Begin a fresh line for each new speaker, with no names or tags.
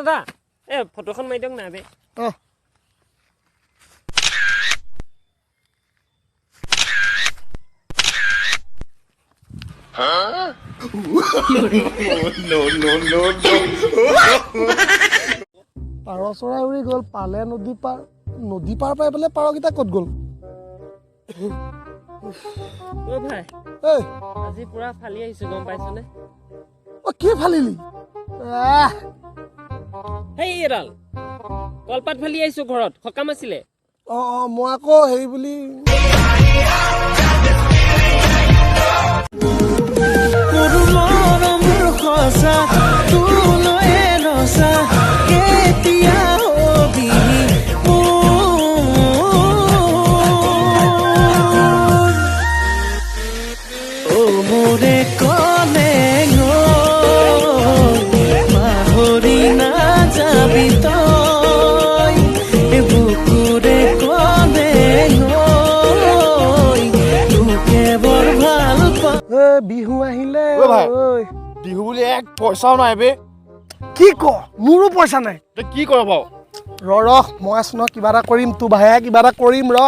দাদা ফটোখন মাৰি দিয়ক না বে
পাৰ চৰাই উৰি গ'ল পালে নদী পাৰ পাই পেলাই পাৰকেইটা ক'ত গ'ল
ভাই
এই
আজি পুৰা ফালি আহিছো গম পাইছনে
কি ফালিলি
সেই এডাল কলপাত ফালি আহিছো ঘৰত সকাম আছিলে
মই আকৌ হেৰি বুলি বিহু আহিলে
বিহু বুলি এক পইচাও নাই বে
কি ক মোৰো পইচা নাই
তই কি কৰ বাৰু
ৰ মই আছো ন কিবা এটা কৰিম তোৰ ভাইয়া কিবা এটা কৰিম ৰ